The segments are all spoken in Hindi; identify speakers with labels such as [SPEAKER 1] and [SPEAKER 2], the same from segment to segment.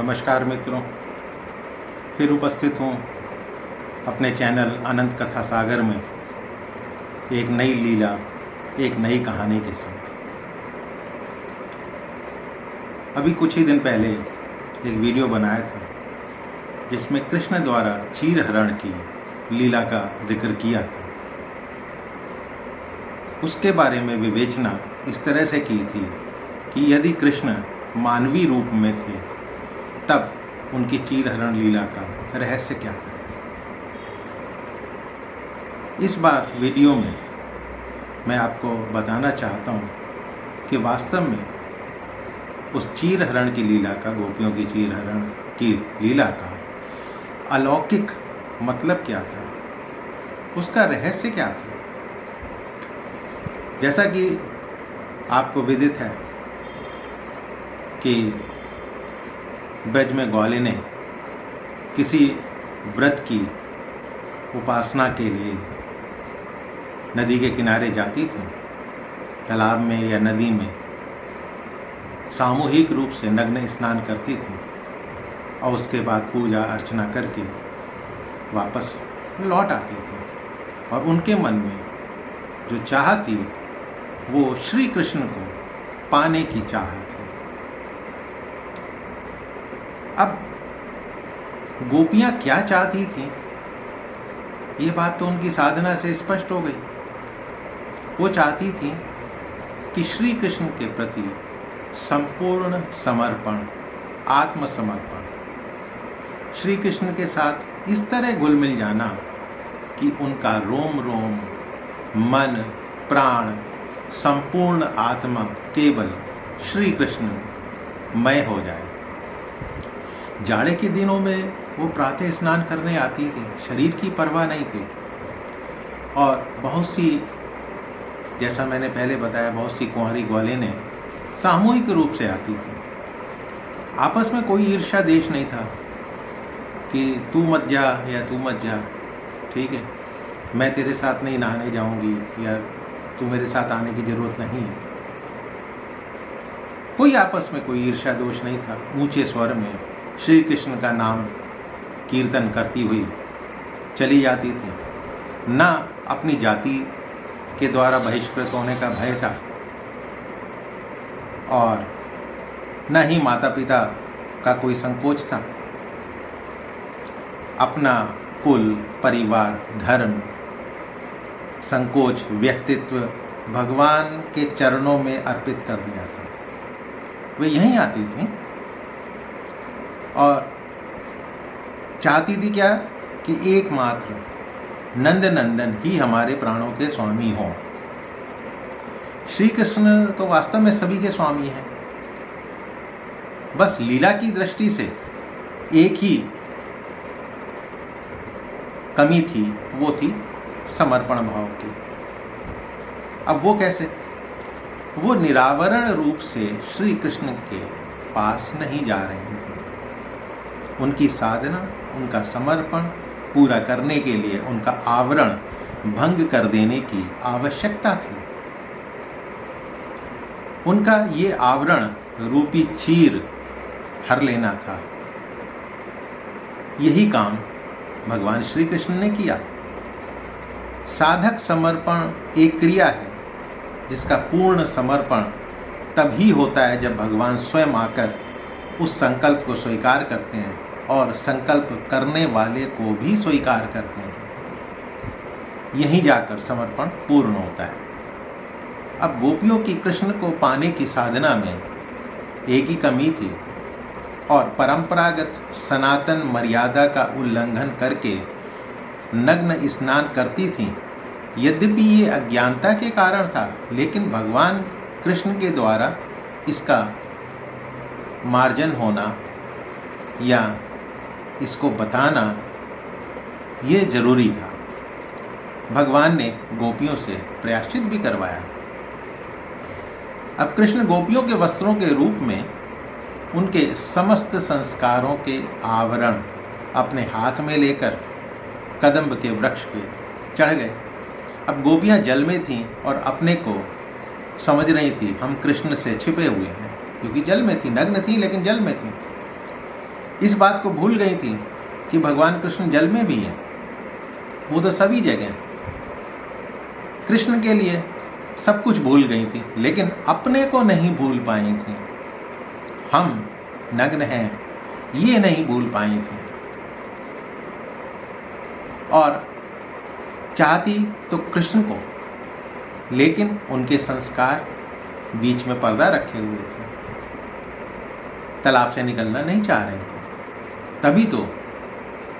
[SPEAKER 1] नमस्कार मित्रों, फिर उपस्थित हूँ अपने चैनल अनंत कथा सागर में एक नई लीला, एक नई कहानी के साथ। अभी कुछ ही दिन पहले एक वीडियो बनाया था जिसमें कृष्ण द्वारा चीरहरण की लीला का जिक्र किया था। उसके बारे में विवेचना इस तरह से की थी कि यदि कृष्ण मानवीय रूप में थे तब उनकी चीरहरण लीला का रहस्य क्या था। इस बार वीडियो में मैं आपको बताना चाहता हूँ कि वास्तव में उस चीरहरण की लीला का, गोपियों की चीरहरण की लीला का अलौकिक मतलब क्या था, उसका रहस्य क्या था। जैसा कि आपको विदित है कि ब्रज में ग्वालिनें किसी व्रत की उपासना के लिए नदी के किनारे जाती थीं, तालाब में या नदी में सामूहिक रूप से नग्न स्नान करती थीं और उसके बाद पूजा अर्चना करके वापस लौट आती थीं और उनके मन में जो चाह थी वो श्री कृष्ण को पाने की चाह थी। अब गोपियां क्या चाहती थीं, ये बात तो उनकी साधना से स्पष्ट हो गई। वो चाहती थीं कि श्री कृष्ण के प्रति संपूर्ण समर्पण, आत्मसमर्पण, श्री कृष्ण के साथ इस तरह घुल मिल जाना कि उनका रोम रोम, मन, प्राण, संपूर्ण आत्मा केवल श्री कृष्ण मय हो जाए। जाड़े के दिनों में वो प्रातः स्नान करने आती थी, शरीर की परवाह नहीं थी। और बहुत सी, जैसा मैंने पहले बताया, बहुत सी कुंवारी ग्वालिनें सामूहिक रूप से आती थी। आपस में कोई ईर्ष्या देश नहीं था कि तू मत जा या तू मत जा, ठीक है, मैं तेरे साथ नहीं नहाने जाऊंगी या तू मेरे साथ आने की ज़रूरत नहीं है। कोई आपस में कोई ईर्ष्या दोष नहीं था। ऊंचे स्वर में श्री कृष्ण का नाम कीर्तन करती हुई चली जाती थी। ना अपनी जाति के द्वारा बहिष्कृत होने का भय था और न ही माता पिता का कोई संकोच था। अपना कुल, परिवार, धर्म, संकोच, व्यक्तित्व भगवान के चरणों में अर्पित कर दिया था। वे यहीं आती थीं और चाहती थी क्या कि एकमात्र नंद नंदन ही हमारे प्राणों के स्वामी हों। श्री कृष्ण तो वास्तव में सभी के स्वामी हैं। बस लीला की दृष्टि से एक ही कमी थी, वो थी समर्पण भाव की। अब वो कैसे? वो निरावरण रूप से श्री कृष्ण के पास नहीं जा रही थी। उनकी साधना, उनका समर्पण पूरा करने के लिए उनका आवरण भंग कर देने की आवश्यकता थी। उनका ये आवरण रूपी चीर हर लेना था। यही काम भगवान श्री कृष्ण ने किया। साधक समर्पण एक क्रिया है जिसका पूर्ण समर्पण तभी होता है जब भगवान स्वयं आकर उस संकल्प को स्वीकार करते हैं और संकल्प करने वाले को भी स्वीकार करते हैं। यहीं जाकर समर्पण पूर्ण होता है। अब गोपियों की कृष्ण को पाने की साधना में एक ही कमी थी और परंपरागत सनातन मर्यादा का उल्लंघन करके नग्न स्नान करती थीं। यद्यपि ये अज्ञानता के कारण था, लेकिन भगवान कृष्ण के द्वारा इसका मार्जन होना या इसको बताना ये जरूरी था। भगवान ने गोपियों से प्रायश्चित भी करवाया। अब कृष्ण गोपियों के वस्त्रों के रूप में उनके समस्त संस्कारों के आवरण अपने हाथ में लेकर कदम्ब के वृक्ष पे चढ़ गए। अब गोपियाँ जल में थीं और अपने को समझ रही थी हम कृष्ण से छिपे हुए हैं, क्योंकि जल में थी, नग्न थी लेकिन जल में थी। इस बात को भूल गई थी कि भगवान कृष्ण जल में भी हैं, वो तो सभी जगह हैं। कृष्ण के लिए सब कुछ भूल गई थी, लेकिन अपने को नहीं भूल पाई थी। हम नग्न हैं ये नहीं भूल पाई थी, और चाहती तो कृष्ण को, लेकिन उनके संस्कार बीच में पर्दा रखे हुए थे, तालाब से निकलना नहीं चाह रहे थे। तभी तो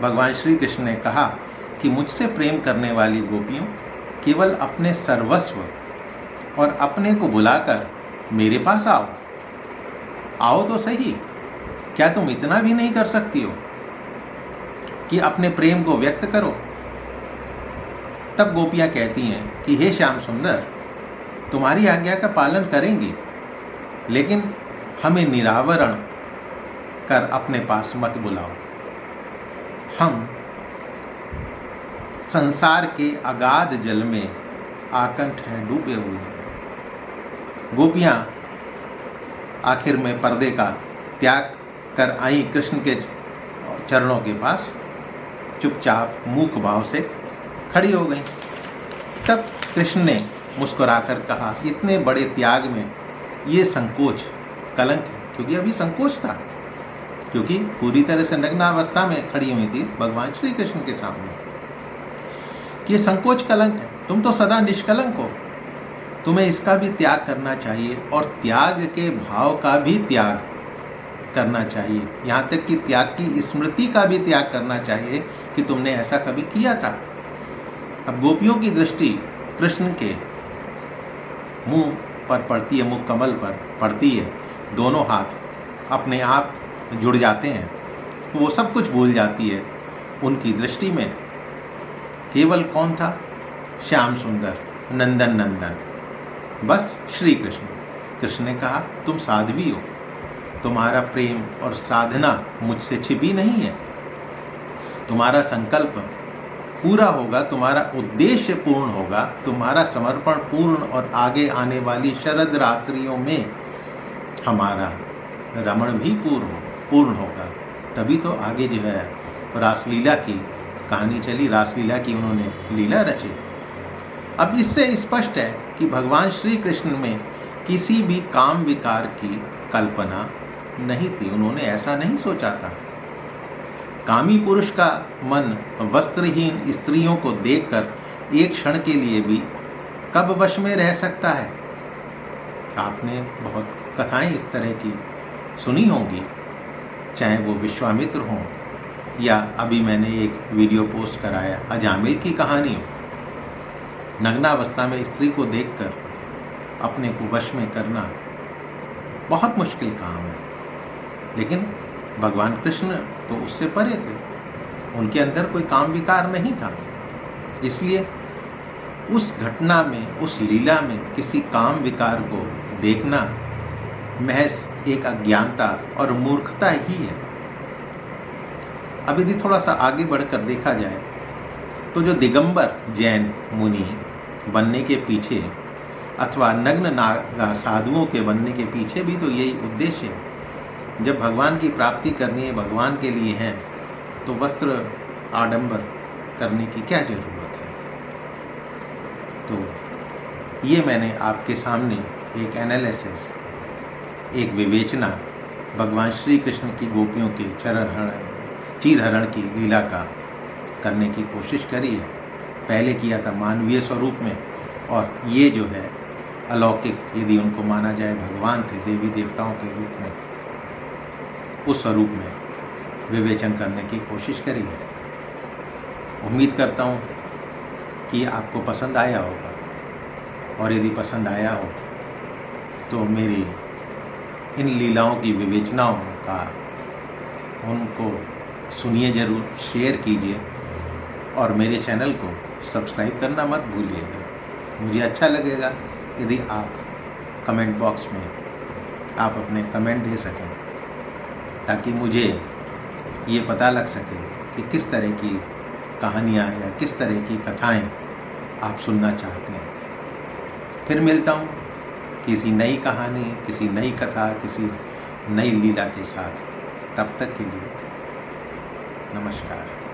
[SPEAKER 1] भगवान श्री कृष्ण ने कहा कि मुझसे प्रेम करने वाली गोपियों केवल अपने सर्वस्व और अपने को बुलाकर मेरे पास आओ। आओ तो सही, क्या तुम इतना भी नहीं कर सकती हो कि अपने प्रेम को व्यक्त करो? तब गोपियाँ कहती हैं कि हे श्याम सुंदर, तुम्हारी आज्ञा का पालन करेंगी, लेकिन हमें निरावरण कर अपने पास मत बुलाओ। हम संसार के अगाध जल में आकंठ हैं, डूबे हुए हैं। गोपियाँ आखिर में पर्दे का त्याग कर आई कृष्ण के चरणों के पास, चुपचाप मूक भाव से खड़ी हो गई। तब कृष्ण ने मुस्कुराकर कहा, इतने बड़े त्याग में ये संकोच कलंक है, क्योंकि अभी संकोच था, क्योंकि पूरी तरह से नग्नावस्था में खड़ी हुई थी भगवान श्री कृष्ण के सामने। कि ये संकोच कलंक है, तुम तो सदा निष्कलंक हो, तुम्हें इसका भी त्याग करना चाहिए, और त्याग के भाव का भी त्याग करना चाहिए, यहाँ तक कि त्याग की स्मृति का भी त्याग करना चाहिए कि तुमने ऐसा कभी किया था। अब गोपियों की दृष्टि कृष्ण के मुंह पर पड़ती है, मुख कमल पर पड़ती है, दोनों हाथ अपने आप जुड़ जाते हैं, तो वो सब कुछ भूल जाती है। उनकी दृष्टि में केवल कौन था? श्याम सुंदर, नंदन नंदन, बस श्री कृष्ण। कृष्ण ने कहा, तुम साध्वी हो, तुम्हारा प्रेम और साधना मुझसे छिपी नहीं है, तुम्हारा संकल्प पूरा होगा, तुम्हारा उद्देश्य पूर्ण होगा, तुम्हारा समर्पण पूर्ण, और आगे आने वाली शरद रात्रियों में हमारा रमण भी पूर्ण होगा। तभी तो आगे जो है रासलीला की कहानी चली, रासलीला की उन्होंने लीला रची। अब इससे स्पष्ट है कि भगवान श्री कृष्ण में किसी भी काम विकार की कल्पना नहीं थी, उन्होंने ऐसा नहीं सोचा था। कामी पुरुष का मन वस्त्रहीन स्त्रियों को देखकर एक क्षण के लिए भी कब वश में रह सकता है? आपने बहुत कथाएं इस तरह की सुनी होंगी, चाहे वो विश्वामित्र हों या अभी मैंने एक वीडियो पोस्ट कराया अजामिल की कहानी हो। नग्नावस्था में स्त्री को देखकर अपने को वश में करना बहुत मुश्किल काम है, लेकिन भगवान कृष्ण तो उससे परे थे, उनके अंदर कोई काम विकार नहीं था। इसलिए उस घटना में, उस लीला में किसी काम विकार को देखना महज एक अज्ञानता और मूर्खता ही है। अब यदि थोड़ा सा आगे बढ़कर देखा जाए तो जो दिगंबर जैन मुनि बनने के पीछे अथवा नग्न नागा साधुओं के बनने के पीछे भी तो यही उद्देश्य है। जब भगवान की प्राप्ति करनी है, भगवान के लिए है, तो वस्त्र आडंबर करने की क्या जरूरत है? तो ये मैंने आपके सामने एक एनालिसिस, एक विवेचना भगवान श्री कृष्ण की गोपियों के चीरहरण की लीला का करने की कोशिश करी है। पहले किया था मानवीय स्वरूप में, और ये जो है अलौकिक, यदि उनको माना जाए भगवान थे, देवी देवताओं के रूप में, उस स्वरूप में विवेचन करने की कोशिश करी है। उम्मीद करता हूँ कि आपको पसंद आया होगा, और यदि पसंद आया हो तो मेरी इन लीलाओं की विवेचनाओं का उनको सुनिए ज़रूर, शेयर कीजिए, और मेरे चैनल को सब्सक्राइब करना मत भूलिएगा। मुझे अच्छा लगेगा यदि आप कमेंट बॉक्स में आप अपने कमेंट दे सकें, ताकि मुझे ये पता लग सके कि किस तरह की कहानियाँ या किस तरह की कथाएं आप सुनना चाहते हैं। फिर मिलता हूँ किसी नई कहानी, किसी नई कथा, किसी नई लीला के साथ। तब तक के लिए नमस्कार।